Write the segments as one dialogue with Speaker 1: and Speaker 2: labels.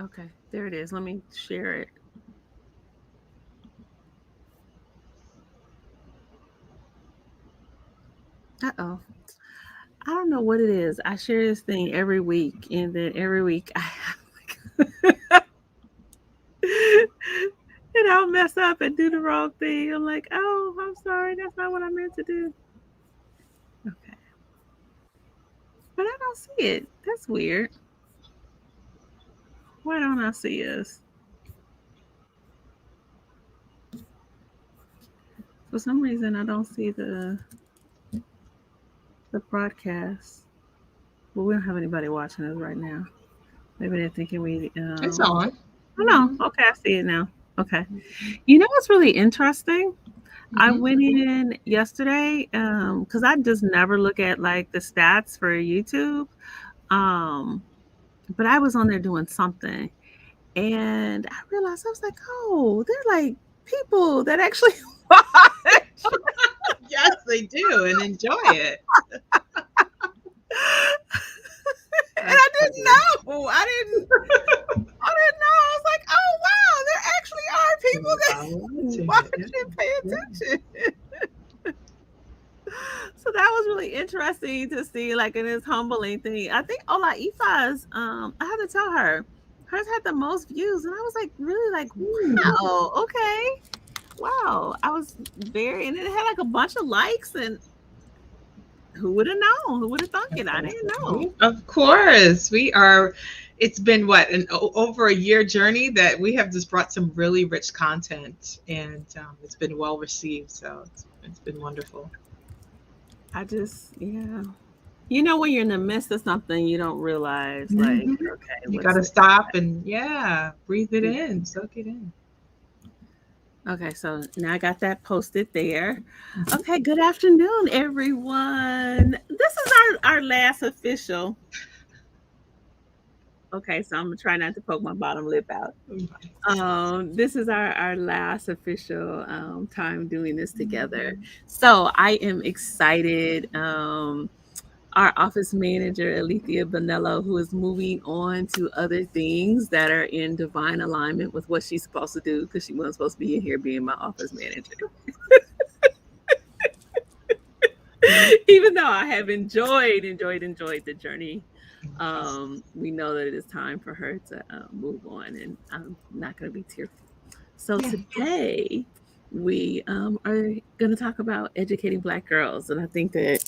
Speaker 1: Okay, there it is. Let me share it. Uh-oh. I don't know what it is. I share this thing every week, and then every week I have and I'll mess up and do the wrong thing. I'm like, oh, I'm sorry. That's not what I meant to do. Okay. But I don't see it. That's weird. Why don't I see us? For some reason, I don't see the broadcast. Well, we don't have anybody watching us right now. Maybe they're thinking we.
Speaker 2: It's on.
Speaker 1: Oh no. Okay, I see it now. Okay. You know what's really interesting? I
Speaker 2: Mm-hmm.
Speaker 1: went in yesterday because I just never look at like the stats for YouTube. Um, but I was on there doing something, and I realized I was like, oh, they're like people that actually watch.
Speaker 2: Yes, they do and enjoy it.
Speaker 1: And
Speaker 2: That's
Speaker 1: I didn't
Speaker 2: funny.
Speaker 1: know. I didn't know. I was like, oh wow, there actually are people
Speaker 2: They
Speaker 1: that
Speaker 2: are watching
Speaker 1: watch
Speaker 2: it. Yeah.
Speaker 1: and pay
Speaker 2: Yeah.
Speaker 1: attention. So that was really interesting to see, like in this humbling thing. I think Ola Ifa's I had to tell her hers had the most views, and I was like really like,
Speaker 2: Hmm.
Speaker 1: wow, okay. Wow. I was very and it had like a bunch of likes, and who would have known? Who would have thunk it? I didn't know.
Speaker 2: Of course, we are. It's been what over a year journey that we have just brought some really rich content, and it's been well received. So it's been wonderful.
Speaker 1: I just yeah. You know when you're in the midst of something you don't realize like,
Speaker 2: Hmm.
Speaker 1: okay,
Speaker 2: You got
Speaker 1: what's
Speaker 2: to
Speaker 1: it?
Speaker 2: stop and yeah, breathe it in, soak it in.
Speaker 1: Okay, so now I got that posted there. Okay, good afternoon, everyone. This is our last official. Okay, so I'm gonna try not to poke my bottom lip out. This is our last official time doing this together. So I am excited. Our office manager, Alethea Bonello, who is moving on to other things that are in divine alignment with what she's supposed to do because she wasn't supposed to be in here being my office manager. Even though I have enjoyed the journey, we know that it is time for her to move on, and I'm not going to be tearful. So
Speaker 2: Yeah.
Speaker 1: today we are going to talk about educating Black girls, and I think that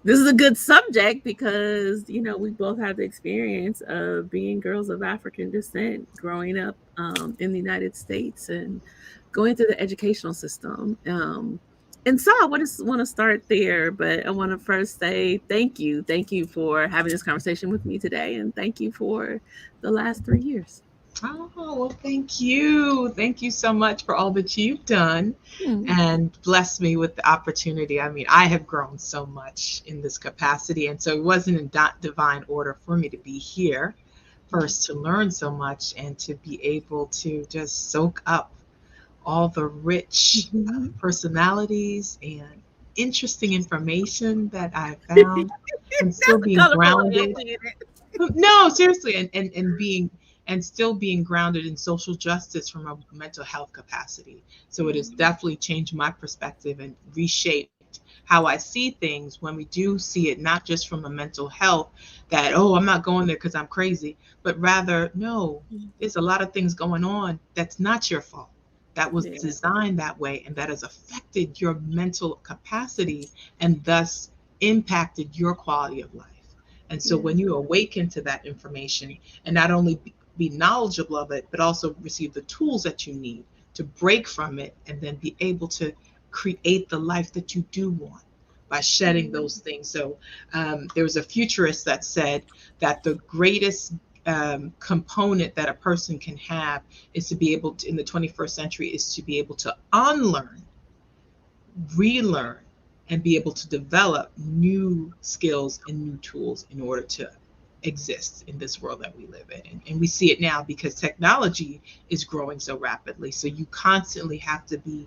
Speaker 1: this is a good subject because we both have the experience of being girls of African descent, growing up in the United States and going through the educational system. And so I want to start there, but I want to first say thank you for having this conversation with me today, and thank you for the last 3 years.
Speaker 2: Oh, well, thank you. Thank you so much for all that you've done
Speaker 1: Hmm.
Speaker 2: and blessed me with the opportunity. I mean, I have grown so much in this capacity. And so it wasn't in divine order for me to be here first to learn so much and to be able to just soak up all the rich
Speaker 1: Mhm.
Speaker 2: personalities and interesting information that I found and still
Speaker 1: That's a
Speaker 2: being
Speaker 1: colorful way of
Speaker 2: grounded.
Speaker 1: saying it.
Speaker 2: No, seriously, and being and still being grounded in social justice from a mental health capacity. So it has definitely changed my perspective and reshaped how I see things when we do see it, not just from a mental health that, oh, I'm not going there because I'm crazy, but rather, no, there's a lot of things going on that's not your fault. That was
Speaker 1: Yeah.
Speaker 2: designed that way and that has affected your mental capacity and thus impacted your quality of life. And so
Speaker 1: Yeah.
Speaker 2: when you awaken to that information and not only be knowledgeable of it, but also receive the tools that you need to break from it and then be able to create the life that you do want by shedding
Speaker 1: Yeah.
Speaker 2: those things. So there was a futurist that said that the greatest component that a person can have is to be able to, in the 21st century, is to be able to unlearn, relearn, and be able to develop new skills and new tools in order to exist in this world that we live in. And we see it now because technology is growing so rapidly. So you constantly have to be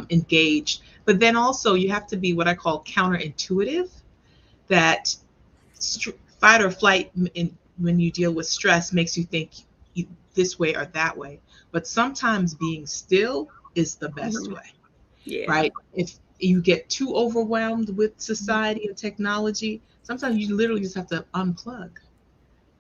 Speaker 2: engaged, but then also you have to be what I call counterintuitive, that fight or flight in, when you deal with stress makes you think this way or that way. But sometimes being still is the best
Speaker 1: Mhm.
Speaker 2: way,
Speaker 1: Yeah.
Speaker 2: right? If you get too overwhelmed with society and technology, sometimes you literally just have to unplug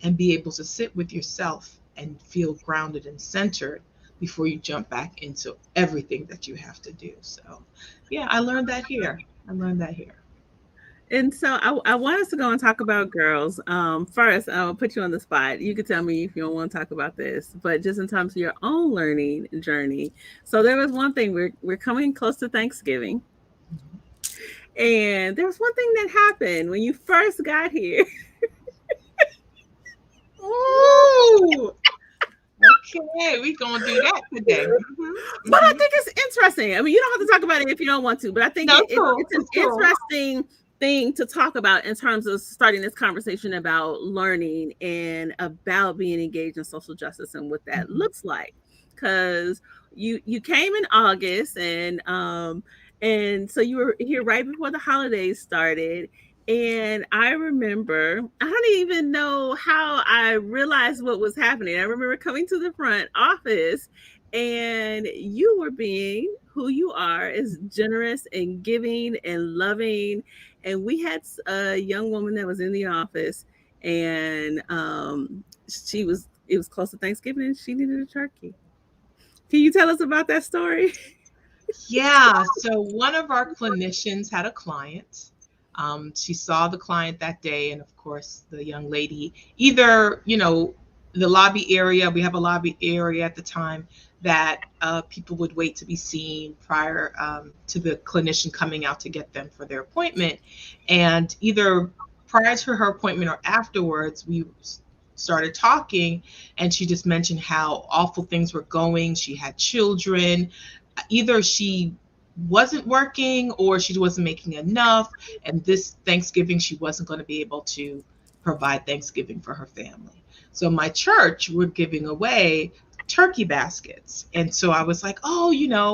Speaker 2: and be able to sit with yourself and feel grounded and centered before you jump back into everything that you have to do. So, yeah, I learned that here. I learned that here.
Speaker 1: And so I want us to go and talk about girls. First, I'll put you on the spot. You could tell me if you don't want to talk about this, but just in terms of your own learning journey. So there was one thing, we're coming close to Thanksgiving, and there was one thing that happened when you first got here.
Speaker 2: Ooh, okay, we gonna do that today.
Speaker 1: But I
Speaker 2: Hmm.
Speaker 1: think it's interesting. I mean, you don't have to talk about it if you don't want to, but I think
Speaker 2: No, it's cool.
Speaker 1: it's an
Speaker 2: It's cool.
Speaker 1: interesting thing to talk about in terms of starting this conversation about learning and about being engaged in social justice and what that
Speaker 2: Mhm.
Speaker 1: looks like. Because you came in August, and so you were here right before the holidays started. And I remember, I don't even know how I realized what was happening. I remember coming to the front office, and you were being who you are, is generous and giving and loving. And we had a young woman that was in the office, and she was it was close to Thanksgiving, and she needed a turkey. Can you tell us about that story?
Speaker 2: Yeah, so one of our clinicians had a client. She saw the client that day, and of course, the young lady, either, the lobby area, we have a lobby area at the time that people would wait to be seen prior to the clinician coming out to get them for their appointment. And either prior to her appointment or afterwards, we started talking, and she just mentioned how awful things were going. She had children, either she wasn't working or she wasn't making enough, and this Thanksgiving she wasn't going to be able to provide Thanksgiving for her family. So my church were giving away turkey baskets, and so I was like, oh,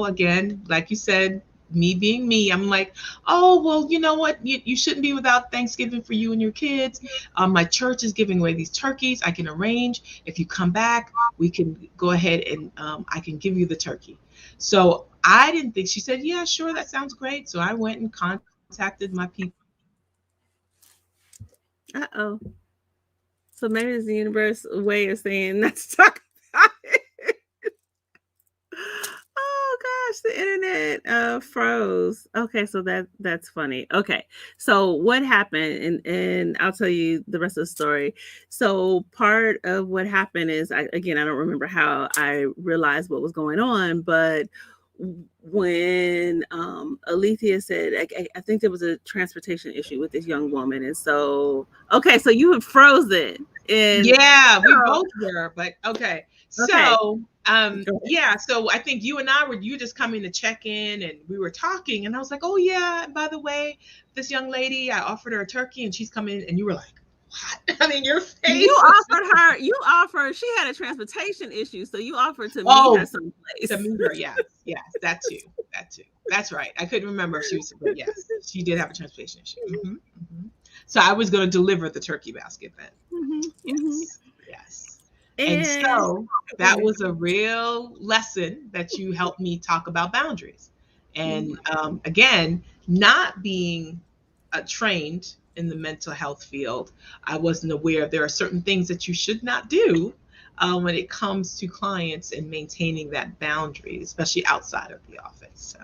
Speaker 2: again, like you said, me being me, I'm like, oh, well, you know what, you shouldn't be without Thanksgiving for you and your kids. My church is giving away these turkeys. I can arrange, if you come back, we can go ahead and I can give you the turkey. So I didn't think, she said, yeah, sure, that sounds great. So I went and contacted my people.
Speaker 1: Uh oh. So maybe it's the universe way of saying not to talk about it. Oh gosh, the internet froze. Okay, so that's funny. Okay. So what happened, and I'll tell you the rest of the story. So part of what happened is, I don't remember how I realized what was going on, but when Alethea said, I think there was a transportation issue with this young woman, and so okay, so you had frozen, and
Speaker 2: Yeah, we
Speaker 1: so
Speaker 2: both were, but okay.
Speaker 1: okay,
Speaker 2: So,
Speaker 1: go ahead.
Speaker 2: yeah, so I think you and I were, you just coming to check in, and we were talking, and I was like, oh yeah, by the way, this young lady, I offered her a turkey and she's coming, and you were like, what? I mean, your
Speaker 1: You
Speaker 2: face was just,
Speaker 1: offered her, you offered, she had a transportation issue, so you offered to meet her
Speaker 2: oh, to
Speaker 1: someplace.
Speaker 2: meet her. Yes, yes, that too, that too. That's right. I couldn't remember if she was, but yes, she did have a transportation issue. Hmm. So I was going to deliver the turkey basket then.
Speaker 1: Mhm, mhm.
Speaker 2: Yes, yes. And
Speaker 1: And
Speaker 2: so
Speaker 1: go
Speaker 2: that
Speaker 1: ahead.
Speaker 2: was a real lesson that you helped me talk about boundaries.
Speaker 1: Mhm.
Speaker 2: And again, not being trained in the mental health field, I wasn't aware there are certain things that you should not do when it comes to clients and maintaining that boundary, especially outside of the office. So,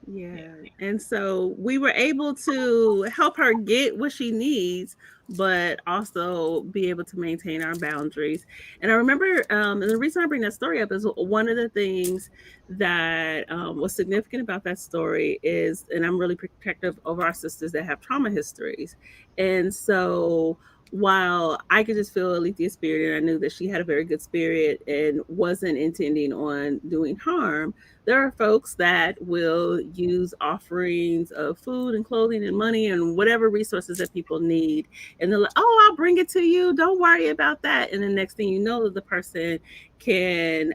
Speaker 2: yeah.
Speaker 1: Yeah. And so we were able to help her get what she needs, but also be able to maintain our boundaries. And I remember, and the reason I bring that story up is one of the things that was significant about that story is, and I'm really protective over our sisters that have trauma histories. And so while I could just feel Alethea's spirit, and I knew that she had a very good spirit and wasn't intending on doing harm, there are folks that will use offerings of food and clothing and money and whatever resources that people need. And they're like, oh, I'll bring it to you. Don't worry about that. And the next thing you know, the person can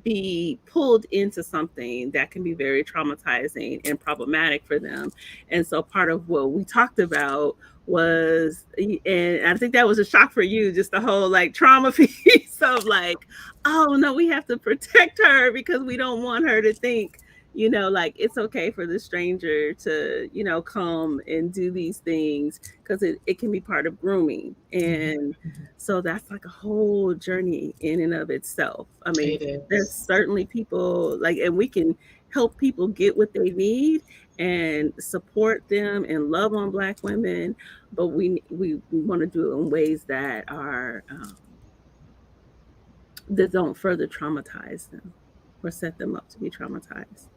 Speaker 1: be pulled into something that can be very traumatizing and problematic for them. And so part of what we talked about was, and I think that was a shock for you, just the whole like trauma piece of like, oh no, we have to protect her because we don't want her to think, like it's okay for the stranger to, come and do these things because it can be part of grooming.
Speaker 2: Mhm,
Speaker 1: And
Speaker 2: mhm.
Speaker 1: so that's like a whole journey in and of itself. I mean,
Speaker 2: It
Speaker 1: there's
Speaker 2: is.
Speaker 1: certainly people like, and we can help people get what they need and support them and love on Black women, but we want to do it in ways that don't further traumatize them or set them up to be traumatized.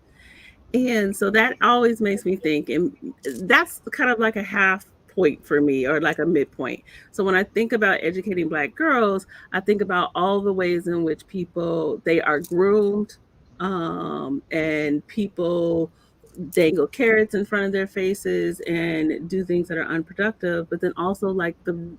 Speaker 1: And so that always makes me think, and that's kind of like a half point for me or like a midpoint. So when I think about educating Black girls, I think about all the ways in which they are groomed, and people dangle carrots in front of their faces and do things that are unproductive, but then also like the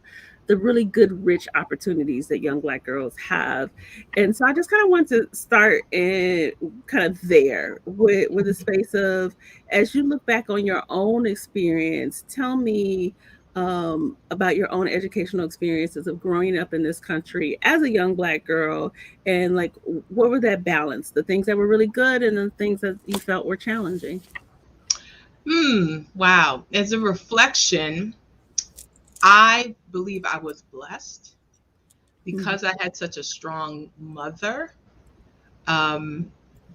Speaker 1: really good rich opportunities that young Black girls have. And so I just kind of want to start in kind of there with the space of, as you look back on your own experience, tell me about your own educational experiences of growing up in this country as a young Black girl, and like what were that balance, the things that were really good and the things that you felt were challenging.
Speaker 2: Wow. As a reflection, I believe I was blessed
Speaker 1: Mm.
Speaker 2: because I had such a strong mother. Um,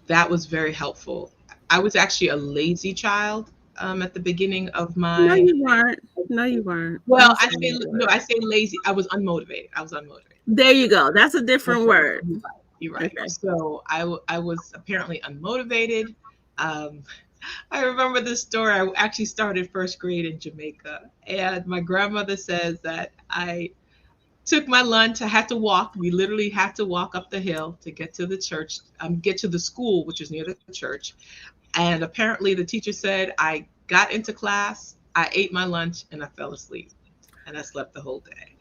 Speaker 2: that was very helpful. I was actually a lazy child at the beginning of
Speaker 1: No,
Speaker 2: my.
Speaker 1: you weren't. No, you weren't.
Speaker 2: Well,
Speaker 1: Don't say that
Speaker 2: no,
Speaker 1: word.
Speaker 2: I say lazy. I was unmotivated. I was unmotivated.
Speaker 1: There you go. That's a different
Speaker 2: Okay,
Speaker 1: word.
Speaker 2: you're right. You're right.
Speaker 1: Okay.
Speaker 2: So I was apparently unmotivated. Um, I remember this story. I actually started first grade in Jamaica, and my grandmother says that I took my lunch. I had to walk. We literally had to walk up the hill to get to the church, get to the school, which is near the church. And apparently, the teacher said I got into class, I ate my lunch, and I fell asleep, and I slept the whole day.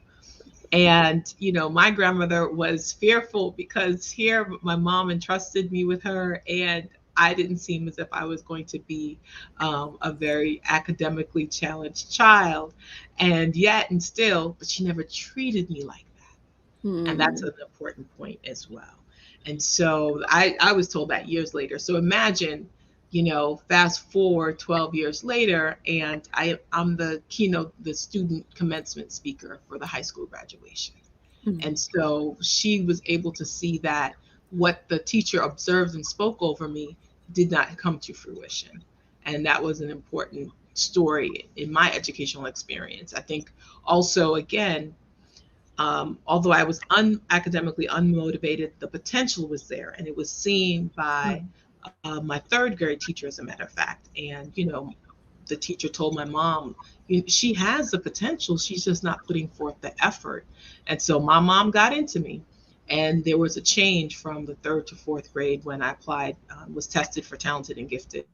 Speaker 2: And, my grandmother was fearful because here my mom entrusted me with her, and I didn't seem as if I was going to be a very academically challenged child. And yet, and still, but she never treated me like that. And that's
Speaker 1: Hmm.
Speaker 2: an important point as well. And so I was told that years later. So imagine, fast forward 12 years later, and I'm the student commencement speaker for the high school graduation.
Speaker 1: Hmm.
Speaker 2: And so she was able to see that what the teacher observed and spoke over me did not come to fruition. And that was an important story in my educational experience. I think also, again, although I was academically unmotivated, the potential was there, and it was seen by my third grade teacher, as a matter of fact. And the teacher told my mom, she has the potential, she's just not putting forth the effort. And so my mom got into me. And there was a change from the third to fourth grade when I applied, was tested for talented and gifted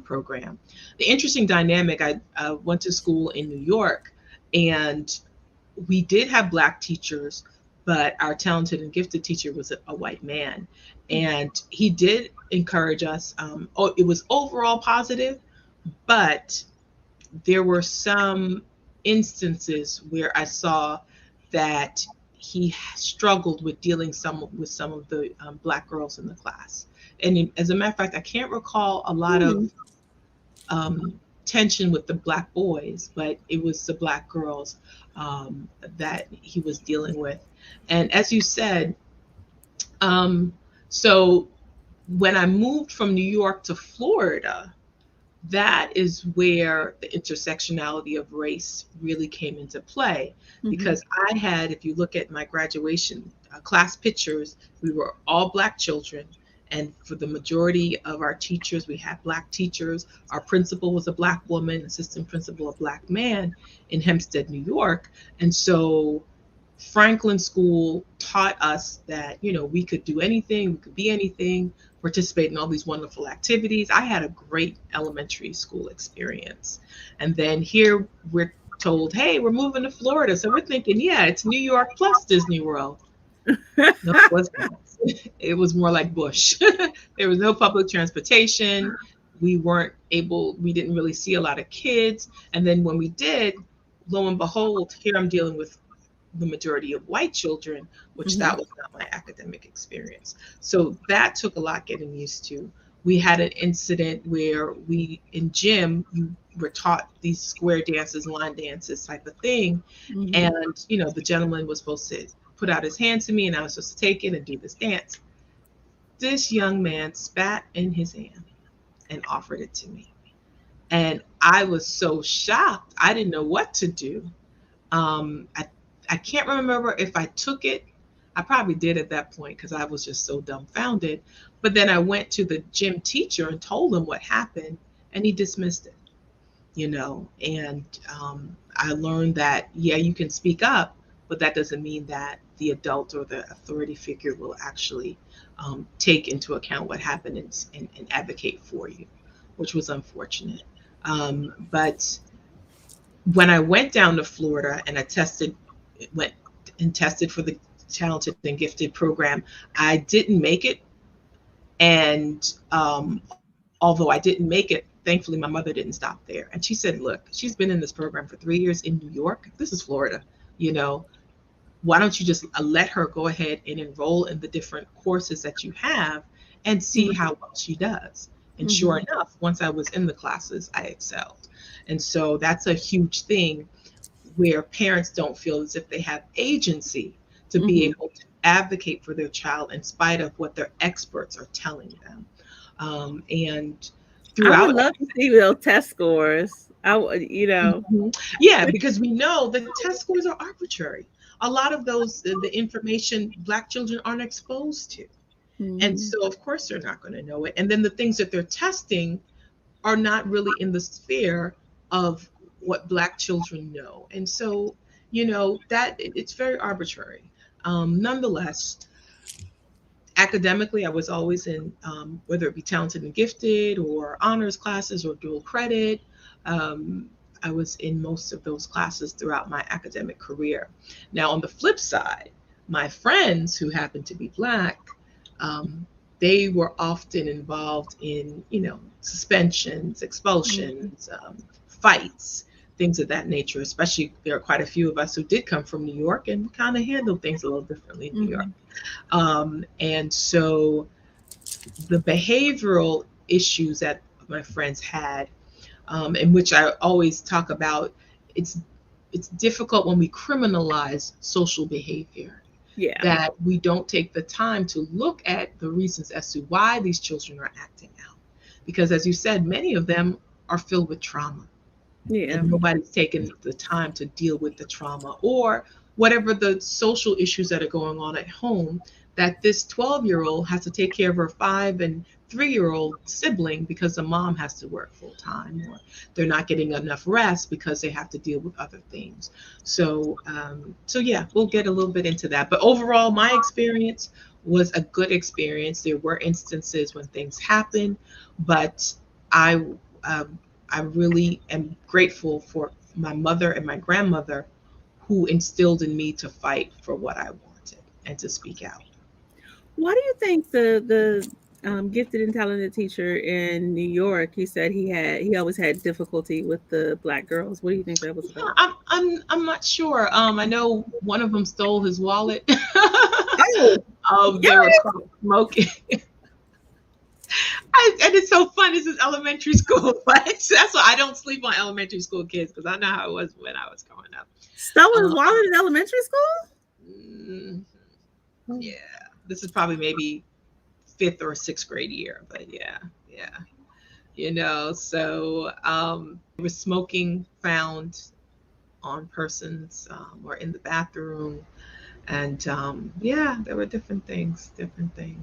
Speaker 2: program. The interesting dynamic, I went to school in New York, and we did have Black teachers, but our talented and gifted teacher was a white man. And he did encourage us. It was overall positive, but there were some instances where I saw that he struggled with dealing with some of the Black girls in the class. And as a matter of fact, I can't recall a lot of
Speaker 1: Hmm.
Speaker 2: tension with the Black boys, but it was the Black girls that he was dealing with. And as you said, um, so when I moved from New York to Florida, that is where the intersectionality of race really came into play.
Speaker 1: Hmm.
Speaker 2: Because I had, if you look at my graduation class pictures, we were all Black children. And for the majority of our teachers, we had Black teachers. Our principal was a Black woman, assistant principal, a Black man in Hempstead, New York. And so Franklin School taught us that, we could do anything, we could be anything, participate in all these wonderful activities. I had a great elementary school experience. And then here we're told, hey, we're moving to Florida. So we're thinking, yeah, it's New York plus Disney World. No, it wasn't. It was more like Bush. There was no public transportation. We didn't really see a lot of kids. And then when we did, lo and behold, here I'm dealing with the majority of white children, which
Speaker 1: Mm-hmm.
Speaker 2: that was not my academic experience. So that took a lot getting used to. We had an incident where we, in gym, you were taught these square dances, line dances type of thing.
Speaker 1: Mm-hmm.
Speaker 2: And, the gentleman was supposed to put out his hand to me and I was supposed to take it and do this dance. This young man spat in his hand and offered it to me. And I was so shocked. I didn't know what to do. Um, I, I can't remember if I took it. I probably did at that point because I was just so dumbfounded. But then I went to the gym teacher and told him what happened, and he dismissed it. And I learned that, yeah, you can speak up, but that doesn't mean that the adult or the authority figure will actually take into account what happened and advocate for you, which was unfortunate. But when I went down to Florida and went and tested for the talented and gifted program, I didn't make it. And although I didn't make it, thankfully my mother didn't stop there. And she said, look, she's been in this program for 3 years in New York. This is Florida. You know, why don't you just let her go ahead and enroll in the different courses that you have and see how well she does? And sure
Speaker 1: Mm-hmm.
Speaker 2: enough, once I was in the classes, I excelled. And so that's a huge thing where parents don't feel as if they have agency to be
Speaker 1: Mm-hmm.
Speaker 2: able to advocate for their child in spite of what their experts are telling them. And
Speaker 1: I would
Speaker 2: throughout,
Speaker 1: love to see those test scores. I would, you know.
Speaker 2: Mhm. Yeah, because we know the test scores are arbitrary. A lot of those, the information Black children aren't exposed to. And
Speaker 1: Mm-hmm.
Speaker 2: so, of course, they're not going to know it. And then the things that they're testing are not really in the sphere of what Black children know. And so, that it's very arbitrary. Nonetheless, academically, I was always in, whether it be talented and gifted or honors classes or dual credit. Um, I was in most of those classes throughout my academic career. Now, on the flip side, my friends who happened to be Black, um, they were often involved in, suspensions,
Speaker 1: Mm-hmm.
Speaker 2: expulsions, fights, things of that nature. Especially, there are quite a few of us who did come from New York and kind of handled things a little differently in New York.
Speaker 1: Mm-hmm.
Speaker 2: And so the behavioral issues that my friends had, in which I always talk about, it's it's difficult when we criminalize social behavior,
Speaker 1: Yeah.
Speaker 2: that we don't take the time to look at the reasons as to why these children are acting out. Because as you said, many of them are filled with trauma
Speaker 1: Yeah.
Speaker 2: and nobody's taken the time to deal with the trauma or whatever the social issues that are going on at home, that this 12-year-old has to take care of her 5 and 3-year-old sibling because the mom has to work full time, or they're not getting enough rest because they have to deal with other things. So yeah, we'll get a little bit into that, but overall my experience was a good experience. There were instances when things happened, but I um, I really am grateful for my mother and my grandmother who instilled in me to fight for what I wanted and to speak out.
Speaker 1: Why do you think the gifted and talented teacher in New York? He said he always had difficulty with the black girls. What do you think that was
Speaker 2: Yeah,
Speaker 1: about?
Speaker 2: I'm not sure. I know one of them stole his wallet.
Speaker 1: Oh, yeah.
Speaker 2: They were caught smoking. And it's so fun. This is elementary school, but that's why I don't sleep on elementary school kids because I know how it was when I was growing up.
Speaker 1: Stole his
Speaker 2: Um,
Speaker 1: wallet in elementary school?
Speaker 2: mm,
Speaker 1: Oh.
Speaker 2: yeah, this is probably maybe fifth or sixth grade year, but yeah, yeah. So there was smoking found on persons, or in the bathroom. And yeah, there were different things.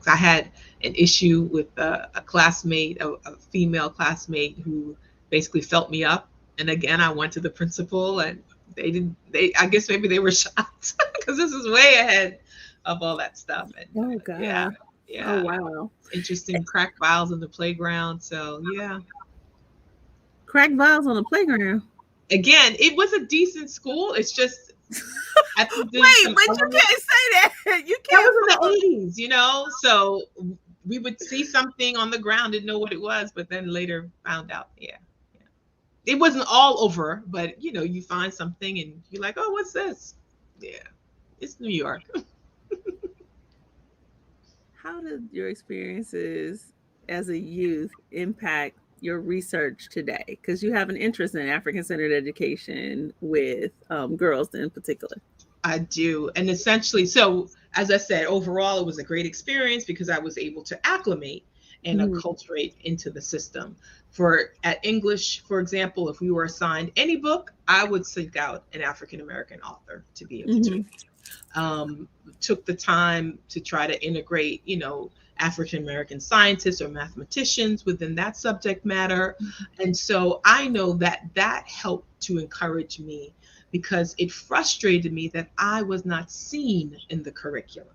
Speaker 2: I had an issue with a classmate, a female classmate who basically felt me up. And again, I went to the principal and they didn't, I guess maybe they were shocked because this is way ahead of all that stuff. And
Speaker 1: Oh
Speaker 2: yeah,
Speaker 1: God. Oh
Speaker 2: yeah,
Speaker 1: wow.
Speaker 2: interesting crack vials in the playground. So yeah,
Speaker 1: Crack vials on the playground.
Speaker 2: again, it was a decent school. It's just, I think there's
Speaker 1: Wait,
Speaker 2: some
Speaker 1: but you
Speaker 2: elements
Speaker 1: can't say that. You
Speaker 2: that
Speaker 1: can't
Speaker 2: was in
Speaker 1: put
Speaker 2: the 80s, so we would see something on the ground, didn't know what it was, but then later found out, yeah, yeah. It wasn't all over, but you find something and you're like, oh, what's this? Yeah. It's New York.
Speaker 1: How did your experiences as a youth impact your research today? Because you have an interest in African centered education with girls in particular.
Speaker 2: I do. And essentially, so as I said, overall, it was a great experience because I was able to acclimate and
Speaker 1: Mm-hmm.
Speaker 2: acculturate into the system. For at English, for example, if we were assigned any book, I would seek out an African American author to be able to
Speaker 1: Mm-hmm.
Speaker 2: read. Took the time to try to integrate, African American scientists or mathematicians within that subject matter. And so I know that that helped to encourage me because it frustrated me that I was not seen in the curriculum.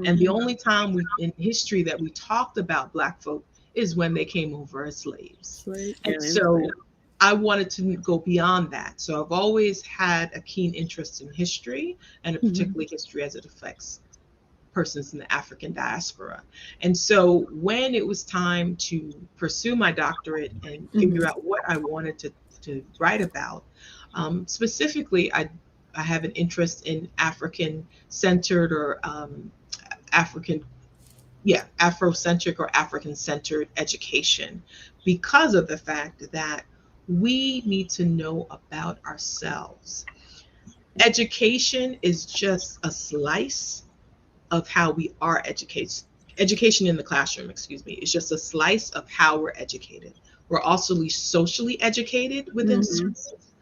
Speaker 2: And the
Speaker 1: Mm-hmm.
Speaker 2: only time we in history that we talked about Black folk is when they came over as slaves.
Speaker 1: Slave,
Speaker 2: And
Speaker 1: yeah, enslaved.
Speaker 2: so I wanted to go beyond that. So I've always had a keen interest in history, and
Speaker 1: Mm-hmm.
Speaker 2: particularly history as it affects persons in the African diaspora. And so when it was time to pursue my doctorate and figure
Speaker 1: Mm-hmm.
Speaker 2: out what I wanted to write about, specifically, I have an interest in African centered or African, yeah, Afrocentric or African centered education because of the fact that we need to know about ourselves. Education is just a slice of how we are educated. Education in the classroom, excuse me, is just a slice of how we're educated. We're also socially educated within
Speaker 1: Mm-hmm.
Speaker 2: schools,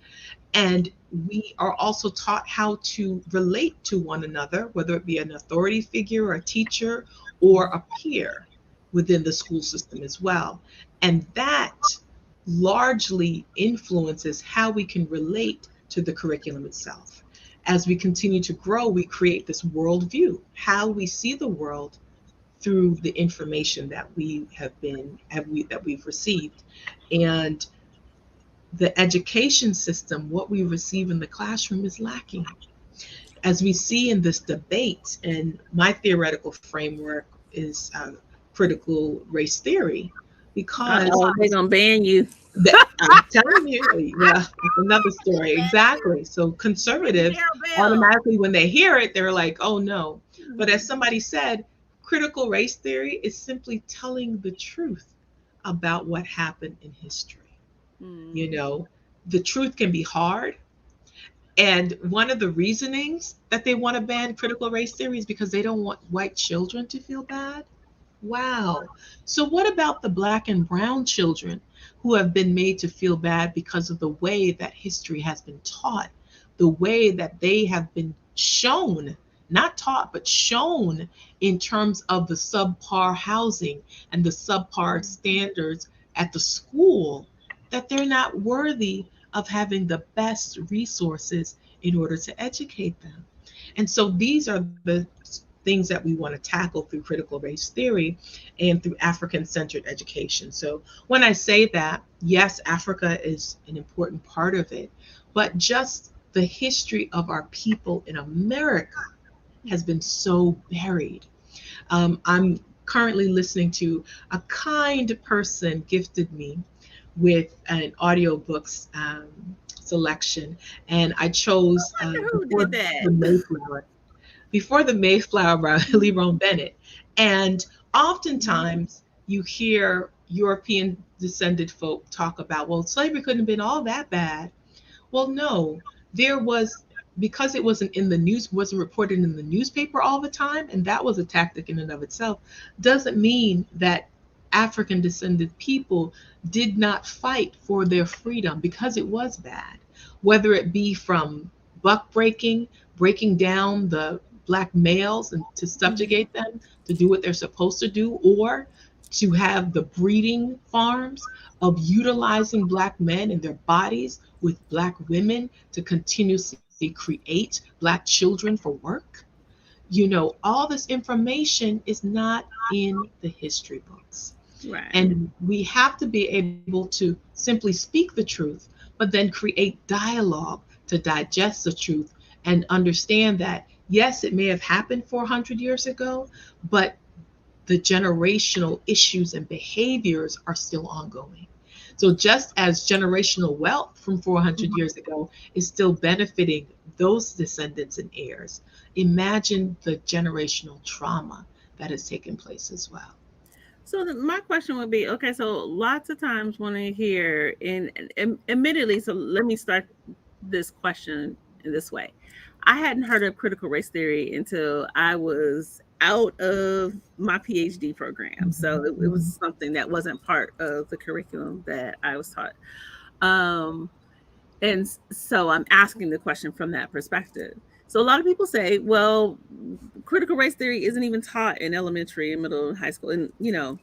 Speaker 2: and we are also taught how to relate to one another, whether it be an authority figure or a teacher or a peer within the school system as well. And that largely influences how we can relate to the curriculum itself. As we continue to grow, we create this worldview, how we see the world through the information that we that we've received. And the education system, what we receive in the classroom is lacking. As we see in this debate, and my theoretical framework is critical race theory, because
Speaker 1: Oh, they're gonna ban you.
Speaker 2: I'm telling you, well, it's another story. Exactly. So
Speaker 1: Ring the
Speaker 2: conservatives
Speaker 1: doorbell.
Speaker 2: automatically, when they hear it, they're like, oh no. But as somebody said, critical race theory is simply telling the truth about what happened in history. You
Speaker 1: Mm-hmm.
Speaker 2: know, the truth can be hard. And one of the reasonings that they want to ban critical race theory is because they don't want white children to feel bad. Wow. So, what about the Black and Brown children who have been made to feel bad because of the way that history has been taught, the way that they have been shown, not taught, but shown in terms of the subpar housing and the subpar standards at the school, that they're not worthy of having the best resources in order to educate them? And so, these are the things that we want to tackle through critical race theory and through African centered education. So, when I say that, yes, Africa is an important part of it, but just the history of our people in America has been so buried. I'm currently listening to a kind person gifted me with an audiobooks selection, and I chose
Speaker 1: I wonder who
Speaker 2: before
Speaker 1: did that.
Speaker 2: the Mayflower by Lerone Bennett. And oftentimes you hear European descended folk talk about, well, slavery couldn't have been all that bad. Well, no, there was, because it wasn't in the news, wasn't reported in the newspaper all the time, and that was a tactic in and of itself, doesn't mean that African descended people did not fight for their freedom because it was bad. Whether it be from buck breaking, breaking down the Black males and to
Speaker 1: Mm-hmm.
Speaker 2: subjugate them to do what they're supposed to do, or to have the breeding farms of utilizing Black men and their bodies with Black women to continuously create Black children for work. All this information is not in the history books.
Speaker 1: Right.
Speaker 2: And we have to be able to simply speak the truth, but then create dialogue to digest the truth and understand that, yes, it may have happened 400 years ago, but the generational issues and behaviors are still ongoing. So, just as generational wealth from 400 years ago is still benefiting those descendants and heirs, imagine the generational trauma that has taken place as well.
Speaker 1: So my question would be, okay, so lots of times when I hear, and admittedly, so let me start this question in this way. I hadn't heard of critical race theory until I was out of my PhD program. So
Speaker 2: Mhm,
Speaker 1: it
Speaker 2: mhm,
Speaker 1: was something that wasn't part of the curriculum that I was taught. Um, and so I'm asking the question from that perspective. So a lot of people say, well, critical race theory isn't even taught in elementary and middle and high school, and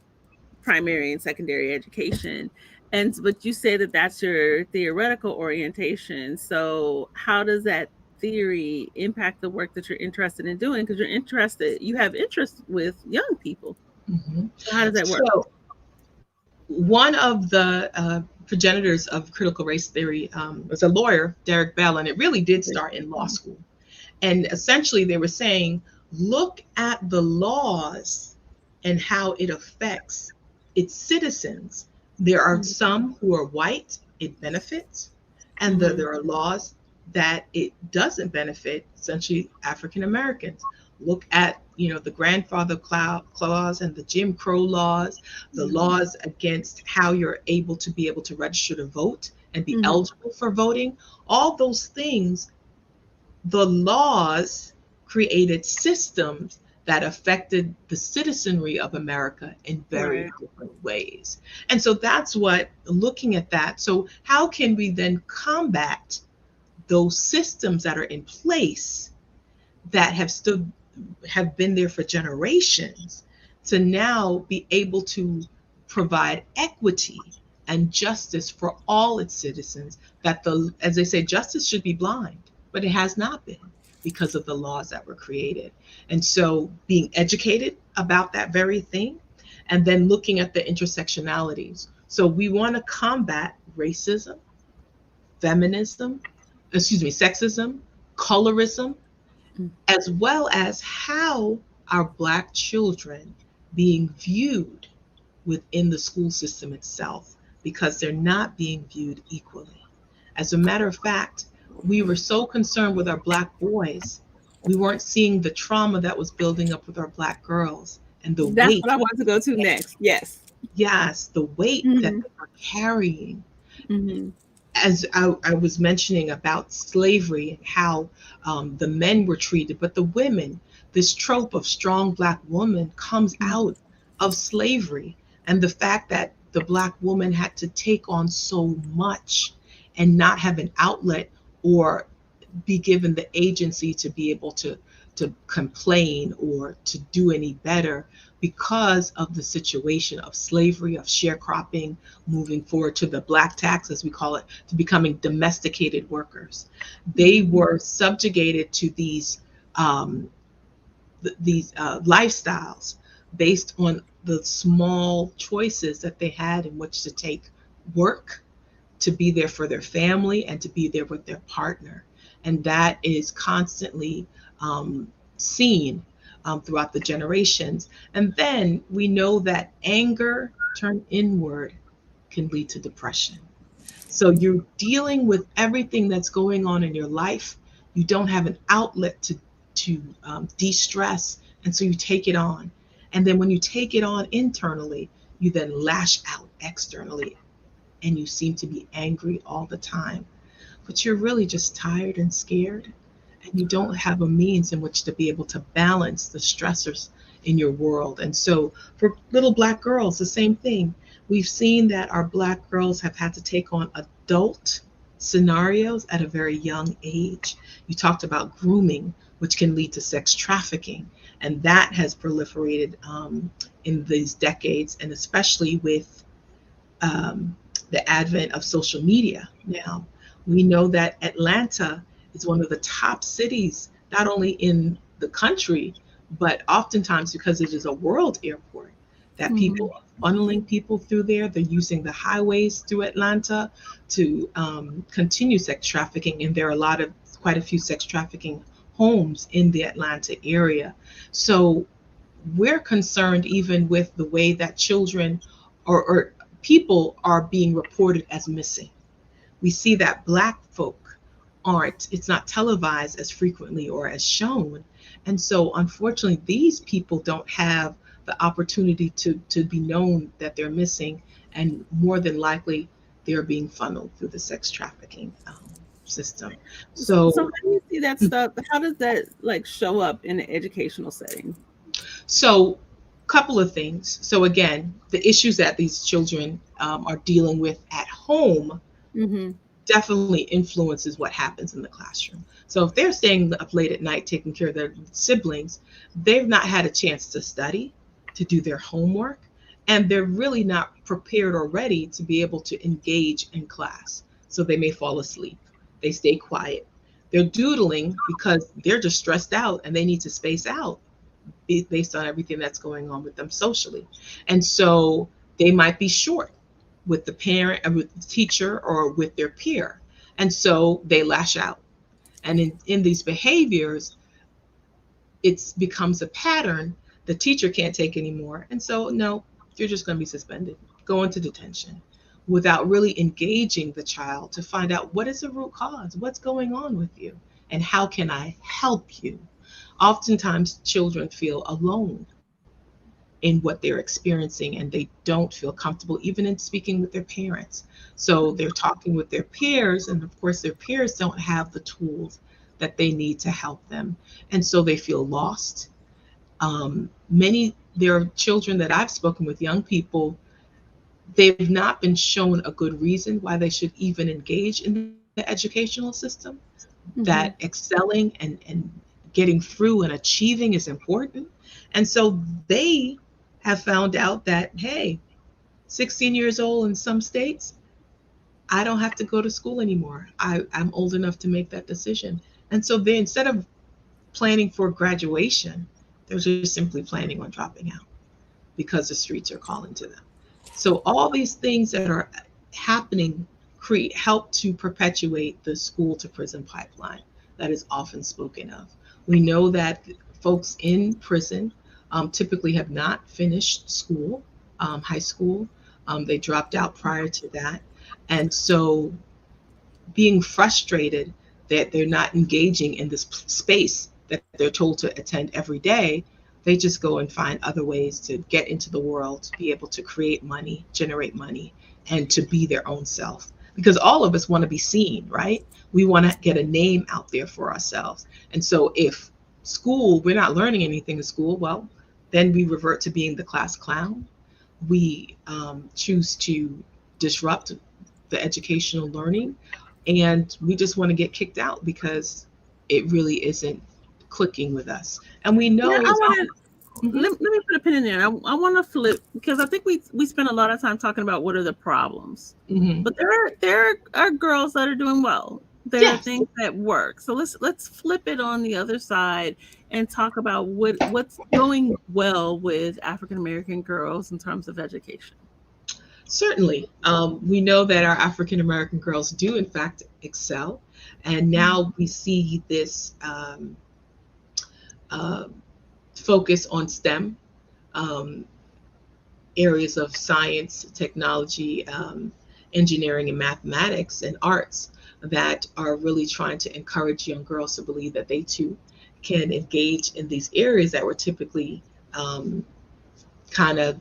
Speaker 1: primary and secondary education. And but you say that that's your theoretical orientation. So how does that theory impact the work that you're interested in doing? Because you have interest with young people.
Speaker 2: mhm.
Speaker 1: So how does that work?
Speaker 2: So, one of the progenitors of critical race theory was a lawyer, Derek Bell, and it really did start in law school. And essentially, they were saying, look at the laws and how it affects its citizens. There are some who are white, it benefits, and
Speaker 1: Mm-hmm.
Speaker 2: there are laws that it doesn't benefit, essentially African Americans. Look at the grandfather clause and the Jim Crow laws, the
Speaker 1: Mm-hmm.
Speaker 2: laws against how you're able to register to vote and be
Speaker 1: Mm-hmm.
Speaker 2: eligible for voting. All those things, the laws created systems that affected the citizenry of America in very
Speaker 1: Right.
Speaker 2: different ways. And so that's what, looking at that, so how can we then combat those systems that are in place that have been there for generations to now be able to provide equity and justice for all its citizens, that the as they say, justice should be blind, but it has not been because of the laws that were created. And so being educated about that very thing, and then looking at the intersectionalities. So we want to combat racism, feminism, sexism, colorism, as well as how are Black children being viewed within the school system itself, because they're not being viewed equally. As a matter of fact, we were so concerned with our Black boys, we weren't seeing the trauma that was building up with our Black girls and the
Speaker 1: That's
Speaker 2: weight.
Speaker 1: what I want to go to next. Yes.
Speaker 2: Yes, the weight that
Speaker 1: Mm-hmm.
Speaker 2: they were carrying.
Speaker 1: Mm-hmm.
Speaker 2: As I was mentioning about slavery and how the men were treated, but the women, this trope of strong Black woman comes out of slavery, and the fact that the Black woman had to take on so much and not have an outlet or be given the agency to be able to complain or to do any better because of the situation of slavery, of sharecropping, moving forward to the Black tax, as we call it, to becoming domesticated workers. They
Speaker 1: Mm-hmm.
Speaker 2: were subjugated to um, these lifestyles based on the small choices that they had in which to take work, to be there for their family, and to be there with their partner. And that is constantly seen throughout the generations. And then we know that anger turned inward can lead to depression. So you're dealing with everything that's going on in your life. You don't have an outlet to de-stress, and so you take it on. And then when you take it on internally, you then lash out externally, and you seem to be angry all the time. But you're really just tired and scared, and you don't have a means in which to be able to balance the stressors in your world. And so for little Black girls, the same thing. We've seen that our Black girls have had to take on adult scenarios at a very young age. You talked about grooming, which can lead to sex trafficking, and that has proliferated in these decades, and especially with um, the advent of social media now. We know that Atlanta is one of the top cities, not only in the country, but oftentimes because it is a world airport, that
Speaker 1: Mm-hmm.
Speaker 2: people are funneling people through there. They're using the highways through Atlanta to continue sex trafficking. And there are quite a few sex trafficking homes in the Atlanta area. So we're concerned even with the way that children or people are being reported as missing. We see that Black folk aren't, it's not televised as frequently or as shown. And so unfortunately these people don't have the opportunity to be known that they're missing, and more than likely they're being funneled through the sex trafficking system.
Speaker 1: So
Speaker 2: So
Speaker 1: how do you see that stuff? How does that like show up in an educational setting?
Speaker 2: so couple of things. So again, the issues that these children are dealing with at home
Speaker 1: Mm-hmm.
Speaker 2: definitely influences what happens in the classroom. So if they're staying up late at night taking care of their siblings, they've not had a chance to study, to do their homework, and they're really not prepared or ready to be able to engage in class. So they may fall asleep. They stay quiet. They're doodling because they're just stressed out and they need to space out based on everything that's going on with them socially. And so they might be short with the parent or with the teacher or with their peer. And so they lash out. And in these behaviors, it becomes a pattern the teacher can't take anymore. And so, no, you're just going to be suspended, go into detention without really engaging the child to find out what is the root cause, what's going on with you, and how can I help you. Oftentimes, children feel alone in what they're experiencing and they don't feel comfortable even in speaking with their parents. So they're talking with their peers, and of course, their peers don't have the tools that they need to help them. And so they feel lost. Many There are children that I've spoken with, young people, they've not been shown a good reason why they should even engage in the educational system, that
Speaker 1: Mm-hmm.
Speaker 2: excelling and getting through and achieving is important. And so they have found out that, hey, 16 years old in some states, I don't have to go to school anymore. I'm old enough to make that decision. And so they, instead of planning for graduation, they're just simply planning on dropping out because the streets are calling to them. So all these things that are happening help to perpetuate the school to prison pipeline that is often spoken of. We know that folks in prison typically have not finished school, high school. They dropped out prior to that. And so being frustrated that they're not engaging in this space that they're told to attend every day, they just go and find other ways to get into the world, to be able to create money, generate money, and to be their own self. Because all of us want to be seen, right? We want to get a name out there for ourselves. And so if school, we're not learning anything in school, well, then we revert to being the class clown. We choose to disrupt the educational learning, and we just want to get kicked out because it really isn't clicking with us. And we
Speaker 1: Yeah,
Speaker 2: know
Speaker 1: I
Speaker 2: it's
Speaker 1: want to
Speaker 2: mhm,
Speaker 1: let me put a pin in there. I want to flip because I think we spend a lot of time talking about what are the problems,
Speaker 2: mhm.
Speaker 1: but there are girls that are doing well. There are
Speaker 2: Yes,
Speaker 1: things that work. So let's flip it on the other side and talk about what's going well with African American girls in terms of education.
Speaker 2: certainly. We know that our African American girls do, in fact, excel. And now we see this uh, focus on STEM, um, areas of science, technology, engineering, and mathematics and arts that are really trying to encourage young girls to believe that they too can engage in these areas that were typically um, kind of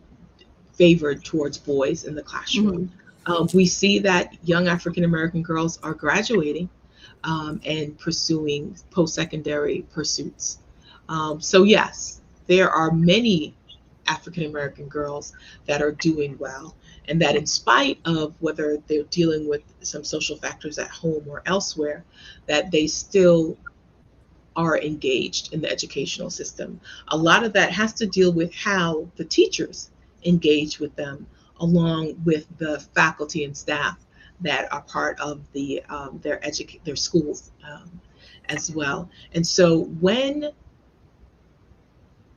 Speaker 2: favored towards boys in the classroom.
Speaker 1: Mm-hmm.
Speaker 2: We see that young African American girls are graduating and pursuing post secondary pursuits. So, yes, there are many African American girls that are doing well, and that in spite of whether they're dealing with some social factors at home or elsewhere, that they still are engaged in the educational system. A lot of that has to deal with how the teachers engage with them, along with the faculty and staff that are part of their schools as well. And so when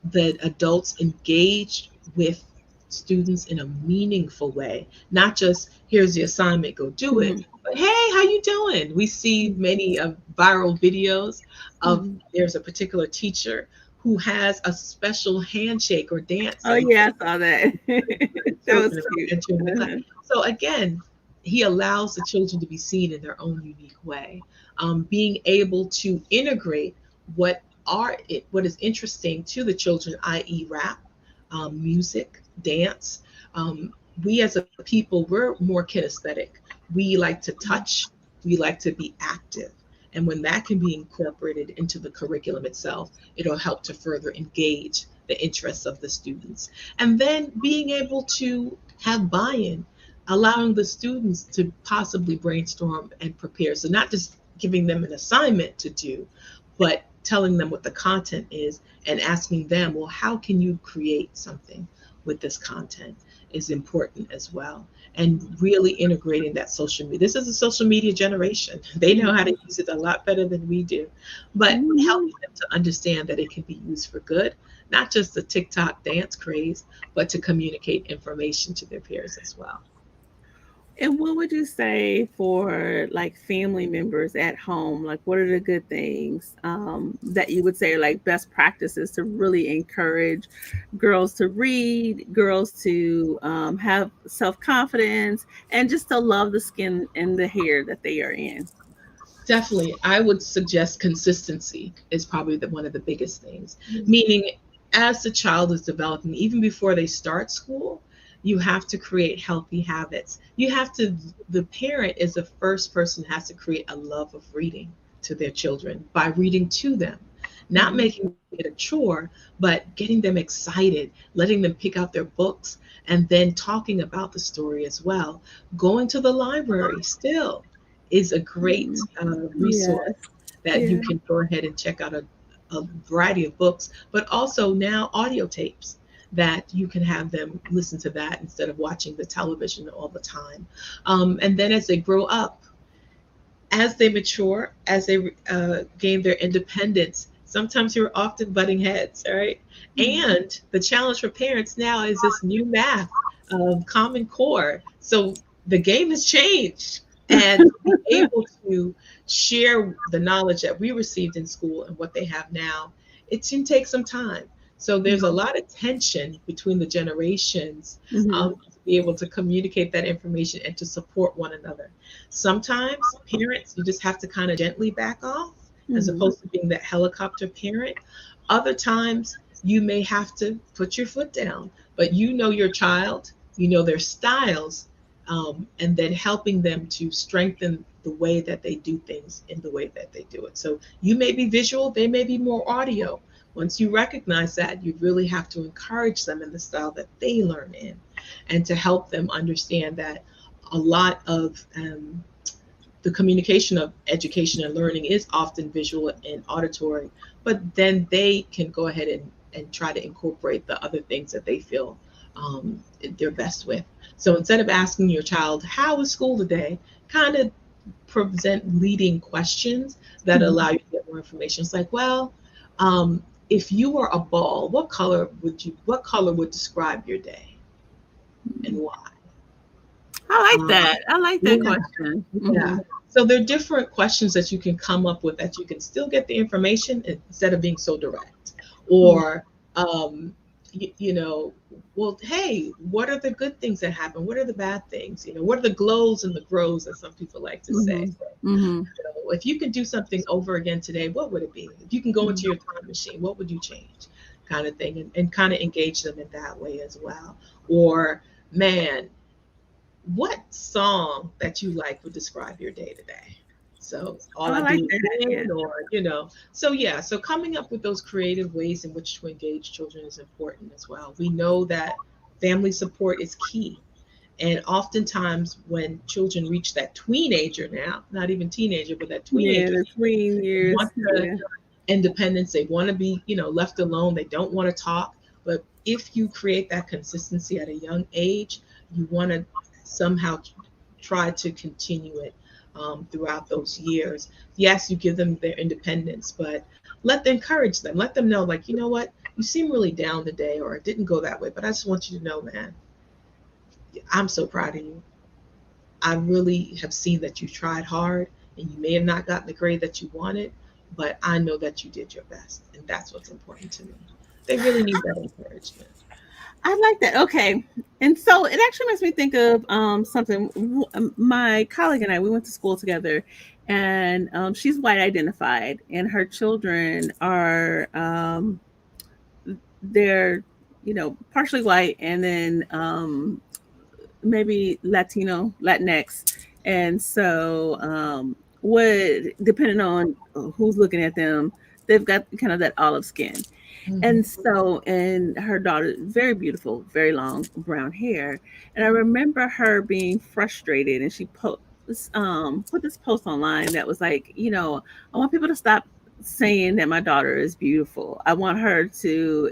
Speaker 2: the adults engage with students in a meaningful way, not just here's the assignment, go do it,
Speaker 1: Mm-hmm.
Speaker 2: but hey, how you doing? We see many of viral videos of
Speaker 1: Mm-hmm.
Speaker 2: there's a particular teacher who has a special handshake or dance
Speaker 1: Oh
Speaker 2: that he
Speaker 1: yeah, I saw that.
Speaker 2: for
Speaker 1: That was
Speaker 2: children
Speaker 1: cute.
Speaker 2: entering the class.
Speaker 1: Uh-huh.
Speaker 2: So again, he allows the children to be seen in their own unique way. Being able to integrate what is interesting to the children, i.e., rap, music, dance. Um, we as a people, we're more kinesthetic. We like to touch. We like to be active. And when that can be incorporated into the curriculum itself, it'll help to further engage the interests of the students. And then being able to have buy in, allowing the students to possibly brainstorm and prepare. So, not just giving them an assignment to do, but telling them what the content is and asking them, well, how can you create something with this content is important as well. And really integrating that social media. This is a social media generation. They know how to use it a lot better than we do, but
Speaker 1: Mhm.
Speaker 2: helping them to understand that it can be used for good, not just the TikTok dance craze, but to communicate information to their peers as well.
Speaker 1: And what would you say for like family members at home? Like, what are the good things that you would say are like best practices to really encourage girls to read, girls to have self confidence, and just to love the skin and the hair that they are in?
Speaker 2: Definitely, I would suggest consistency is probably one of the biggest things.
Speaker 1: Mhm.
Speaker 2: Meaning, as the child is developing, even before they start school, you have to create healthy habits. You have to, the parent is the first person who has to create a love of reading to their children by reading to them, not
Speaker 1: Mhm.
Speaker 2: making it a chore, but getting them excited, letting them pick out their books, and then talking about the story as well. Going to the library still is a great
Speaker 1: Mhm.
Speaker 2: resource
Speaker 1: Yes.
Speaker 2: that you
Speaker 1: Yeah.
Speaker 2: can go ahead and check out a variety of books, but also now audio tapes that you can have them listen to that instead of watching the television all the time. And then as they grow up, as they mature, as they gain their independence, sometimes you're often butting heads, all right?
Speaker 1: Mhm.
Speaker 2: And the challenge for parents now is this new math of Common Core. So the game has changed. And to be able to share the knowledge that we received in school and what they have now, it can take some time. So there's a lot of tension between the generations
Speaker 1: Mhm.
Speaker 2: to be able to communicate that information and to support one another. Sometimes parents, you just have to kind of gently back off as
Speaker 1: Mhm.
Speaker 2: opposed to being that helicopter parent. Other times, you may have to put your foot down, but you know your child, you know their styles, and then helping them to strengthen the way that they do things in the way that they do it. So you may be visual, they may be more audio. Once you recognize that, you really have to encourage them in the style that they learn in and to help them understand that a lot of the communication of education and learning is often visual and auditory, but then they can go ahead and try to incorporate the other things that they feel they're best with. So instead of asking your child, how was school today? Kind of present leading questions that
Speaker 1: Mhm.
Speaker 2: allow you to get more information. It's like, well, if you were a ball, what color would describe your day and why?
Speaker 1: I like
Speaker 2: Um,
Speaker 1: that. I like that
Speaker 2: yeah,
Speaker 1: question.
Speaker 2: yeah.
Speaker 1: Mhm.
Speaker 2: So there are different questions that you can come up with that you can still get the information instead of being so direct.
Speaker 1: Mhm.
Speaker 2: Or, um, you know, well, hey, what are the good things that happen? What are the bad things? You know, what are the glows and the grows, as some people like to say?
Speaker 1: Mhm. Mhm.
Speaker 2: So if you could do something over again today, what would it be? If you can go into
Speaker 1: Mhm.
Speaker 2: your time machine, what would you change? Kind of thing, and kind of engage them in that way as well. Or, man, what song that you like would describe your day today? So
Speaker 1: Oh,
Speaker 2: all
Speaker 1: I
Speaker 2: I
Speaker 1: like
Speaker 2: do is
Speaker 1: that. Yeah.
Speaker 2: win, or so yeah. So coming up with those creative ways in which to engage children is important as well. We know that family support is key, and oftentimes when children reach that tweenager now, not even teenager, but that
Speaker 1: Yeah,
Speaker 2: tweenager,
Speaker 1: the tween
Speaker 2: they
Speaker 1: years.
Speaker 2: want the
Speaker 1: Yeah.
Speaker 2: independence. They want to be, left alone. They don't want to talk. But if you create that consistency at a young age, you want to somehow try to continue it throughout those years. Yes, you give them their independence, but encourage them. Let them know, like, you know what, you seem really down today, or it didn't go that way. But I just want you to know, man, I'm so proud of you. I really have seen that you tried hard and you may have not gotten the grade that you wanted, but I know that you did your best. And that's what's important to me. They really need that encouragement.
Speaker 1: I like that. Okay. And so it actually makes me think of something. My colleague and I, we went to school together, and she's white identified, and her children are they're partially white, and then maybe Latino, Latinx. And so, what, depending on who's looking at them, they've got kind of that olive skin. And
Speaker 2: Mhm.
Speaker 1: so, and her daughter, very beautiful, very long brown hair. And I remember her being frustrated, and she put this post online that was like, I want people to stop saying that my daughter is beautiful. I want her to,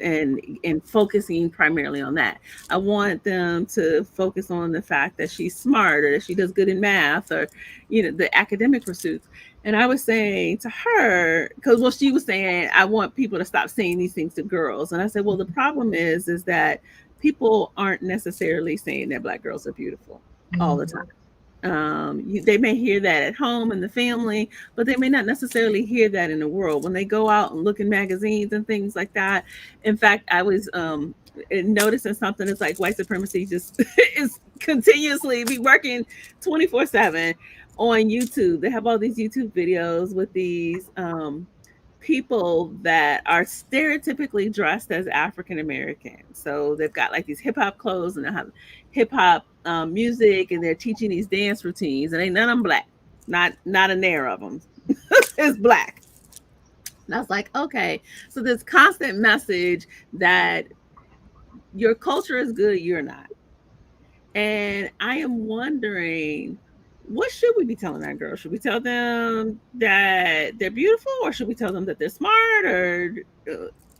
Speaker 1: and focusing primarily on that. I want them to focus on the fact that she's smart, or that she does good in math, or the academic pursuits. And I was saying to her, because well, she was saying, I want people to stop saying these things to girls. And I said, well, the problem is that people aren't necessarily saying that black girls are beautiful all the time.
Speaker 2: Mhm.
Speaker 1: They may hear that at home in the family, but they may not necessarily hear that in the world when they go out and look in magazines and things like that. In fact, I was noticing something. It's like white supremacy just is continuously be working 24/7 on YouTube. They have all these YouTube videos with these people that are stereotypically dressed as African American. So they've got like these hip hop clothes, and they have hip hop music, and they're teaching these dance routines, and ain't none of them black. Not a nair of them is black. And I was like, okay, so this constant message that your culture is good, you're not. And I am wondering, what should we be telling our girls? Should we tell them that they're beautiful, or should we tell them that they're smart, or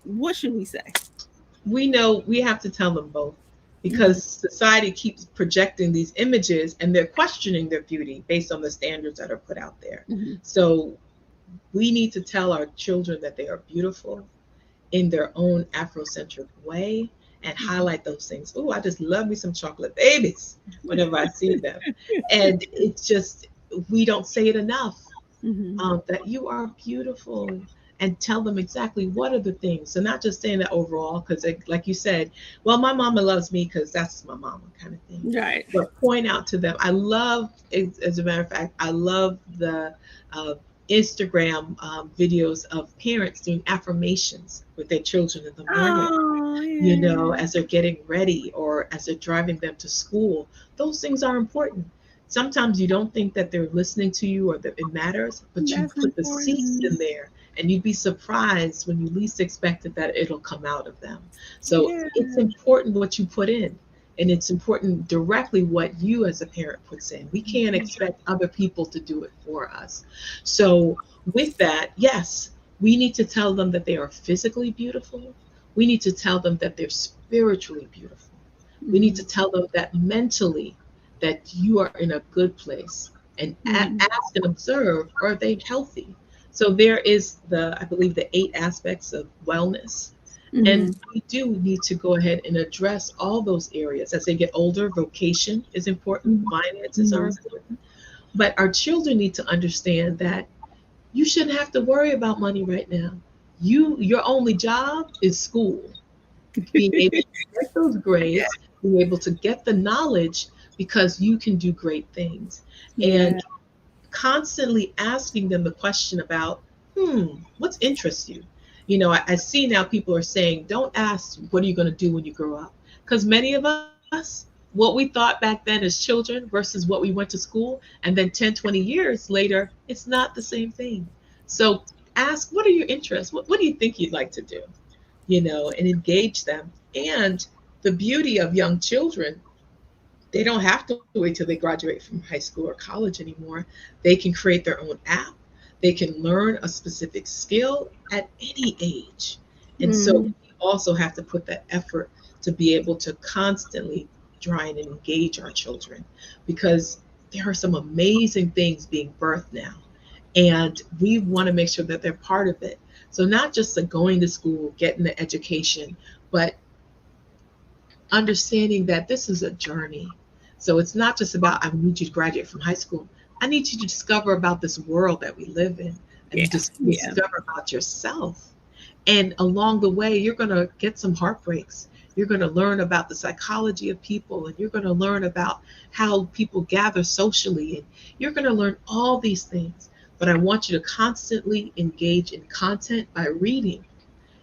Speaker 1: what should we say?
Speaker 2: We know we have to tell them both
Speaker 1: Mm-hmm.
Speaker 2: because society keeps projecting these images and they're questioning their beauty based on the standards that are put out there.
Speaker 1: Mm-hmm.
Speaker 2: So we need to tell our children that they are beautiful in their own Afrocentric way and highlight those things. Oh, I just love me some chocolate babies whenever I see them. And it's just, we don't say it enough,
Speaker 1: Mm-hmm.
Speaker 2: that you are beautiful, and tell them exactly what are the things. So not just saying that overall, because like you said, well, my mama loves me because that's my mama kind of thing.
Speaker 1: Right.
Speaker 2: But point out to them, I love, as a matter of fact, I love the uh, Instagram videos of parents doing affirmations with their children in the morning,
Speaker 1: Oh, yeah.
Speaker 2: as they're getting ready or as they're driving them to school. Those things are important. Sometimes you don't think that they're listening to you or that it matters, but you
Speaker 1: That's
Speaker 2: put the seeds in
Speaker 1: important.
Speaker 2: there and you'd be surprised when you least expect it that it'll come out of them. So
Speaker 1: Yeah.
Speaker 2: it's important what you put in. And it's important directly what you as a parent puts in. We can't expect other people to do it for us. So with that, yes, we need to tell them that they are physically beautiful. We need to tell them that they're spiritually beautiful. We need
Speaker 1: Mm-hmm.
Speaker 2: to tell them that mentally that you are in a good place, and
Speaker 1: Mm-hmm.
Speaker 2: ask and observe, are they healthy? So there is I believe the 8 aspects of wellness. And
Speaker 1: Mm-hmm.
Speaker 2: we do need to go ahead and address all those areas. As they get older, vocation is important, finances are
Speaker 1: Mm-hmm.
Speaker 2: important. But our children need to understand that you shouldn't have to worry about money right now. Your only job is school, being able to get those
Speaker 1: Yeah.
Speaker 2: grades, being able to get the knowledge because you can do great things. And
Speaker 1: Yeah.
Speaker 2: constantly asking them the question about, what's interests you? I see now people are saying, don't ask, what are you going to do when you grow up? Because many of us, what we thought back then as children versus what we went to school, and then 10, 20 years later, it's not the same thing. So ask, what are your interests? What do you think you'd like to do? And engage them. And the beauty of young children, they don't have to wait till they graduate from high school or college anymore. They can create their own app. They can learn a specific skill at any age. And so
Speaker 1: Mm-hmm.
Speaker 2: we also have to put that effort to be able to constantly try and engage our children, because there are some amazing things being birthed now. And we want to make sure that they're part of it. So not just the going to school, getting the education, but understanding that this is a journey. So it's not just about, I need you to graduate from high school. I need you to discover about this world that we live in. I
Speaker 1: Yeah.
Speaker 2: need to
Speaker 1: Yeah.
Speaker 2: discover about yourself. And along the way, you're going to get some heartbreaks. You're going to learn about the psychology of people, and you're going to learn about how people gather socially, and you're going to learn all these things. But I want you to constantly engage in content by reading.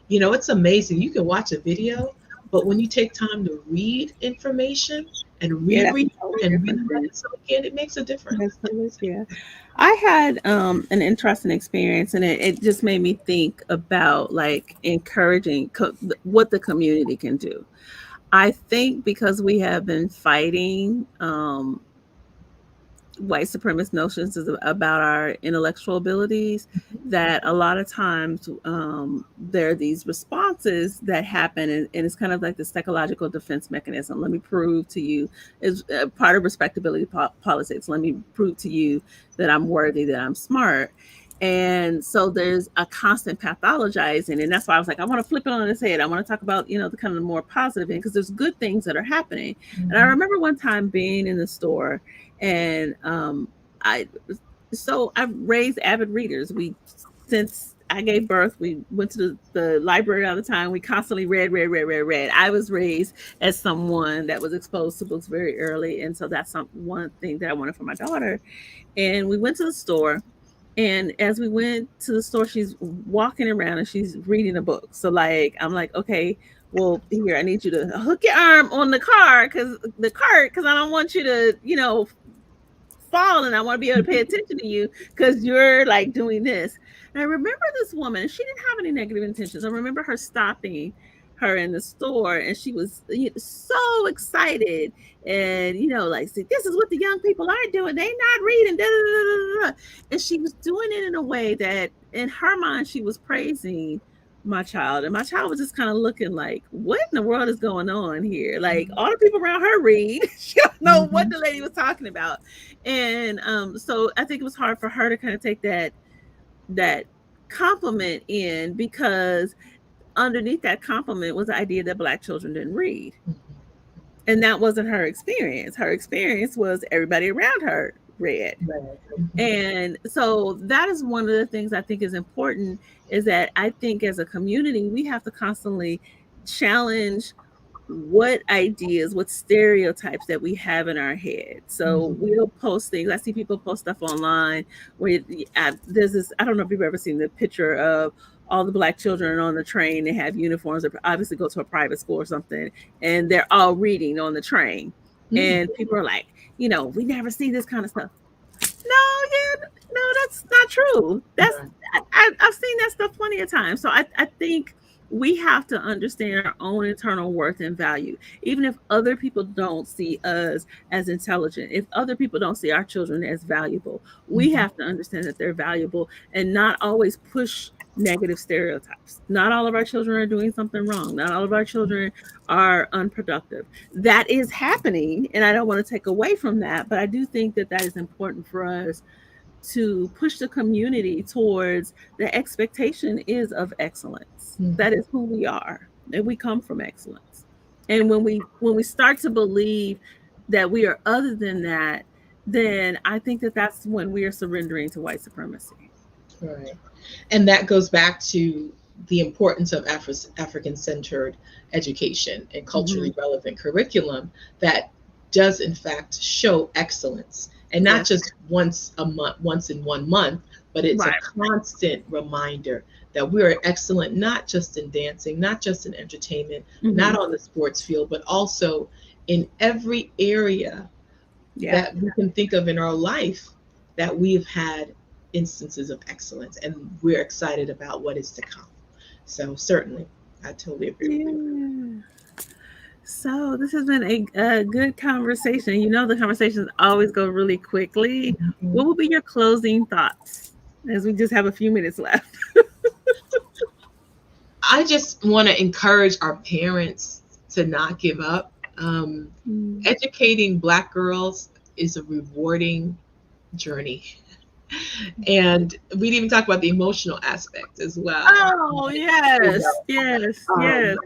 Speaker 2: It's amazing. You can watch a video, but when you take time to read information and
Speaker 1: Yeah, that's a
Speaker 2: reread
Speaker 1: totally
Speaker 2: and
Speaker 1: different
Speaker 2: relearn
Speaker 1: thing.
Speaker 2: it, so again, it makes a difference.
Speaker 1: That's totally, yeah. I had an interesting experience, and it just made me think about like encouraging what the community can do. I think because we have been fighting white supremacist notions about our intellectual abilities, that a lot of times there are these responses that happen, and it's kind of like the psychological defense mechanism. Let me prove to you, is part of respectability politics. Let me prove to you that I'm worthy, that I'm smart. And so there's a constant pathologizing, and that's why I was like, I want to flip it on its head. I want to talk about, the kind of more positive end, because there's good things that are happening. And I
Speaker 2: Mhm.
Speaker 1: remember one time being in the store, and I I've raised avid readers. We Since I gave birth, we went to the library all the time. We constantly read. I was raised as someone that was exposed to books very early, and so that's one thing that I wanted for my daughter. And we went to the store, and as we went to the store, she's walking around and she's reading a book. So like I'm like, okay, well, here, I need you to hook your arm on the cart, because I don't want you to, fall, and I want to be able to pay attention to you because you're like doing this. And I remember this woman, and she didn't have any negative intentions. I remember her stopping her in the store, and she was so excited, and like, see, this is what the young people are doing. They not reading, da, da, da, da, da. And she was doing it in a way that in her mind she was praising my child, and my child was just kind of looking like, what in the world is going on here? Like, all the people around her read. She don't know what
Speaker 2: Mhm.
Speaker 1: the lady was talking about. And so I think it was hard for her to kind of take that compliment in, because underneath that compliment was the idea that black children didn't read. And that wasn't her experience. Her experience was everybody around her read.
Speaker 2: Right. Mhm.
Speaker 1: And so that is one of the things I think is important, is that I think as a community, we have to constantly challenge what ideas, what stereotypes that we have in our head. So
Speaker 2: Mhm.
Speaker 1: we'll post things. I see people post stuff online where there's this. I don't know if you've ever seen the picture of all the black children on the train. They have uniforms. They obviously go to a private school or something, and they're all reading on the train.
Speaker 2: Mm.
Speaker 1: And people are like, we never see this kind of stuff. No, yeah, no, that's not true.
Speaker 2: Right.
Speaker 1: I've seen that stuff plenty of times. So I think we have to understand our own internal worth and value, even if other people don't see us as intelligent. If other people don't see our children as valuable, we
Speaker 2: Mhm.
Speaker 1: have to understand that they're valuable and not always push negative stereotypes. Not all of our children are doing something wrong. Not all of our children are unproductive. That is happening, and I don't want to take away from that, but I do think that that is important for us to push the community towards the expectation is of excellence.
Speaker 2: Mhm.
Speaker 1: That is who we are, and we come from excellence. And when we start to believe that we are other than that, then I think that that's when we are surrendering to white supremacy.
Speaker 2: Right. And that goes back to the importance of African centered education and
Speaker 1: Hmm.
Speaker 2: culturally relevant curriculum that does, in fact, show excellence. And not
Speaker 1: Yes.
Speaker 2: just once a month, once in 1 month, but it's a
Speaker 1: Right.
Speaker 2: constant reminder that we are excellent, not just in dancing, not just in entertainment, not
Speaker 1: Hmm.
Speaker 2: on the sports field, but also in every area
Speaker 1: Yeah.
Speaker 2: that we can think of in our life that we've had instances of excellence, and we're excited about what is to come. So certainly, I totally agree with you.
Speaker 1: Yeah. So this has been a good conversation. The conversations always go really quickly.
Speaker 2: Mhm.
Speaker 1: What will be your closing thoughts, as we just have a few minutes left?
Speaker 2: I just want to encourage our parents to not give up.
Speaker 1: Mm.
Speaker 2: Educating Black girls is a rewarding journey. And we didn't even talk about the emotional aspect as well.
Speaker 1: Oh,
Speaker 2: You
Speaker 1: yes,
Speaker 2: know,
Speaker 1: yes, yes.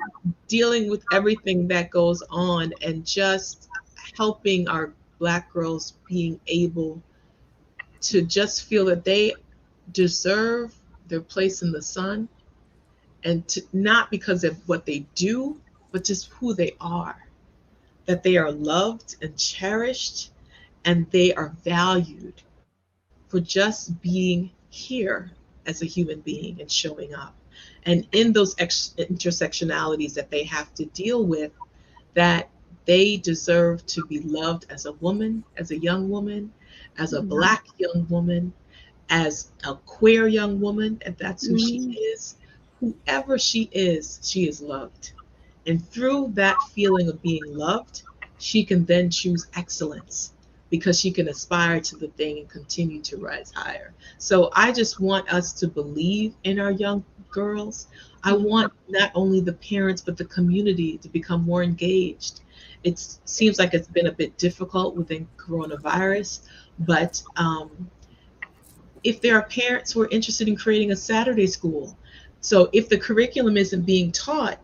Speaker 2: dealing with everything that goes on and just helping our Black girls being able to just feel that they deserve their place in the sun, and to not because of what they do, but just who they are, that they are loved and cherished, and they are valued for just being here as a human being and showing up. And in those intersectionalities that they have to deal with, that they deserve to be loved as a woman, as a young woman, as a
Speaker 1: Mhm.
Speaker 2: Black young woman, as a queer young woman, if that's who she
Speaker 1: Mhm.
Speaker 2: is. Whoever she is loved. And through that feeling of being loved, she can then choose excellence, because she can aspire to the thing and continue to rise higher. So I just want us to believe in our young girls. I
Speaker 1: Mhm.
Speaker 2: want not only the parents, but the community to become more engaged. It seems like it's been a bit difficult within coronavirus, but if there are parents who are interested in creating a Saturday school, so if the curriculum isn't being taught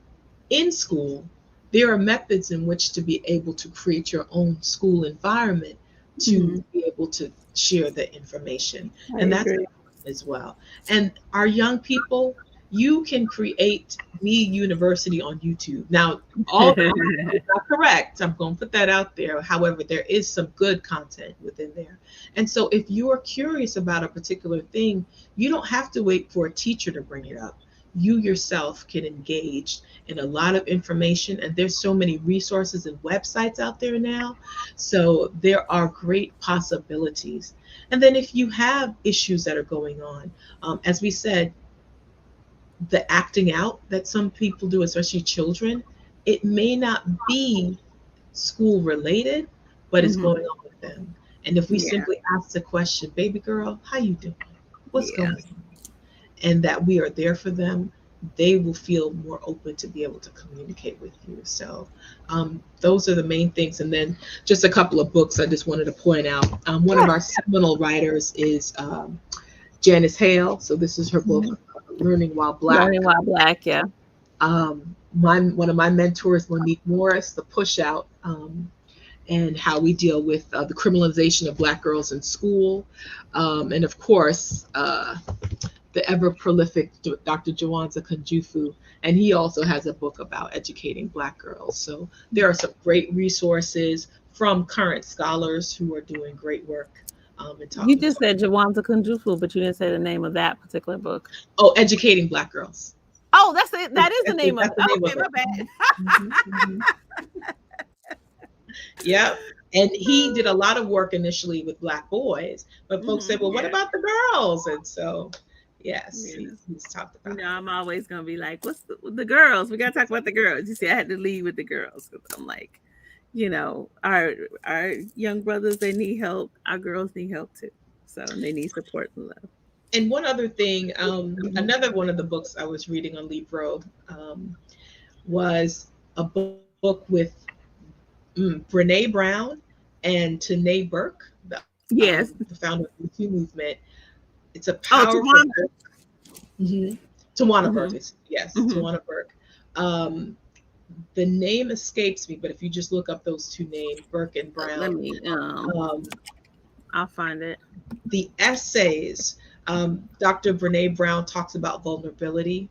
Speaker 2: in school, there are methods in which to be able to create your own school environment to
Speaker 1: Mhm.
Speaker 2: be able to share the information.
Speaker 1: I
Speaker 2: And that's
Speaker 1: agree.
Speaker 2: important as well. And our young people, you can create Me University on YouTube. Now, all the content is not correct. I'm going to put that out there. However, there is some good content within there. And so if you are curious about a particular thing, you don't have to wait for a teacher to bring it up. You yourself can engage in a lot of information, and there's so many resources and websites out there now. So there are great possibilities. And then if you have issues that are going on, as we said, the acting out that some people do, especially children, it may not be school related, but it's
Speaker 1: Mhm.
Speaker 2: going on with them. And if we
Speaker 1: Yeah.
Speaker 2: simply ask the question, baby girl, how you doing? What's
Speaker 1: Yeah.
Speaker 2: going on? And that we are there for them, they will feel more open to be able to communicate with you. So those are the main things. And then just a couple of books I just wanted to point out. One of
Speaker 1: Yeah.
Speaker 2: our seminal writers is Janice Hale. So this is her book,
Speaker 1: Mhm.
Speaker 2: Learning While
Speaker 1: Learning
Speaker 2: Black.
Speaker 1: while black. Yeah.
Speaker 2: One of my mentors, Monique Morris, the push out, and how we deal with the criminalization of Black girls in school. And of course, the ever prolific Dr. Jawanza Kunjufu, and he also has a book about educating Black girls. So there are some great resources from current scholars who are doing great work and
Speaker 1: You
Speaker 2: talking
Speaker 1: just
Speaker 2: about,
Speaker 1: said Jawanza Kunjufu, but you didn't say the name of that particular book.
Speaker 2: oh, educating Black girls.
Speaker 1: Oh, that's it. That is the name of
Speaker 2: That's
Speaker 1: it.
Speaker 2: the name
Speaker 1: Okay,
Speaker 2: of
Speaker 1: my
Speaker 2: it.
Speaker 1: bad.
Speaker 2: Mhm. Yeah. And he did a lot of work initially with Black boys, but folks said, well, what
Speaker 1: Yeah.
Speaker 2: about the girls? And so, yes,
Speaker 1: Yeah.
Speaker 2: he's talked
Speaker 1: You
Speaker 2: about
Speaker 1: know,
Speaker 2: that.
Speaker 1: I'm always gonna be like, "What's the girls? We gotta talk about the girls." You see, I had to lead with the girls because I'm like, our young brothers, they need help. Our girls need help too, so and they need support and love.
Speaker 2: And one other thing,
Speaker 1: Mhm.
Speaker 2: another one of the books I was reading on Libro was a book with Brene Brown and Tanae Burke, the
Speaker 1: Yes.
Speaker 2: founder of the Me Too movement. It's a
Speaker 1: Oh,
Speaker 2: powerful
Speaker 1: Tawana.
Speaker 2: book. hmm Tawana Burke,
Speaker 1: Mhm.
Speaker 2: yes,
Speaker 1: Mhm.
Speaker 2: Tawana Burke. Um, the name escapes me, but if you just look up those two names, Burke and
Speaker 1: Let
Speaker 2: Brown,
Speaker 1: me.
Speaker 2: um,
Speaker 1: I'll find it.
Speaker 2: the essays, Dr. Brene Brown talks about vulnerability,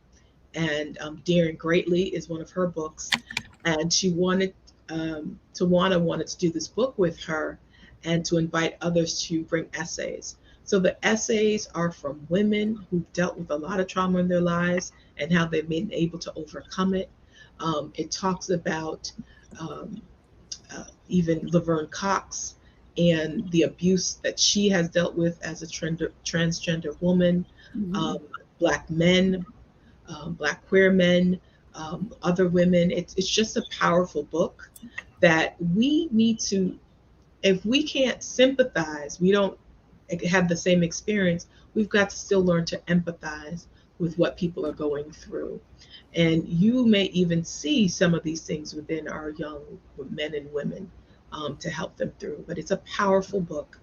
Speaker 2: and Daring Greatly is one of her books. And she wanted, Tawana wanted to do this book with her and to invite others to bring essays. So the essays are from women who've dealt with a lot of trauma in their lives and how they've been able to overcome it. It talks about um, even Laverne Cox and the abuse that she has dealt with as a transgender woman,
Speaker 1: Mhm.
Speaker 2: um, Black men, Black queer men, other women. It's just a powerful book that we need to, if we can't sympathize, we don't have the same experience, we've got to still learn to empathize with what people are going through. And you may even see some of these things within our young men and women to help them through. But it's a powerful book,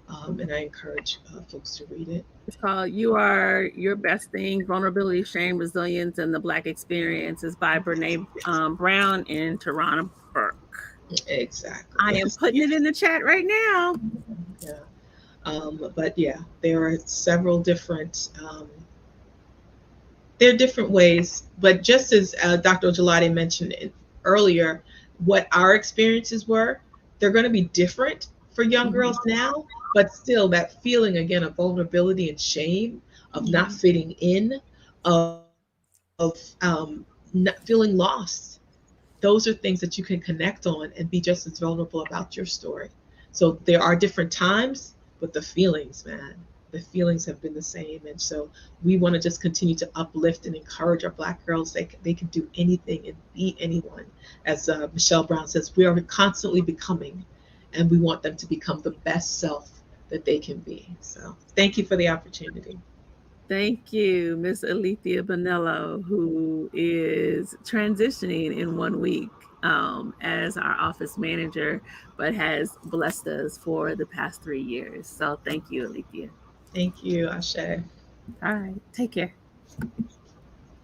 Speaker 2: and I encourage folks to read it.
Speaker 1: It's called "You Are Your Best Thing: Vulnerability, Shame, Resilience, and the Black Experience." It's by Brene Brown and Tarana Burke.
Speaker 2: Exactly.
Speaker 1: I am
Speaker 2: Yes.
Speaker 1: putting it in the chat right now.
Speaker 2: Yeah. But yeah, there are several different there are different ways, but just as Dr. Ojelade mentioned earlier what our experiences were, they're going to be different for young
Speaker 1: Mhm.
Speaker 2: girls now, but still that feeling again of vulnerability and shame, of not
Speaker 1: Mhm.
Speaker 2: fitting in, of not feeling lost. Those are things that you can connect on and be just as vulnerable about your story. So there are different times, but the feelings, man, the feelings have been the same. And so we want to just continue to uplift and encourage our Black girls. They can do anything and be anyone. As Michelle Brown says, we are constantly becoming, and we want them to become the best self that they can be. So thank you for the opportunity.
Speaker 1: Thank you, Miss Alethea Bonello, who is transitioning in 1 week as our office manager, but has blessed us for the past 3 years. So thank you, Alethea.
Speaker 2: Thank you, Ashe.
Speaker 1: All right, take care.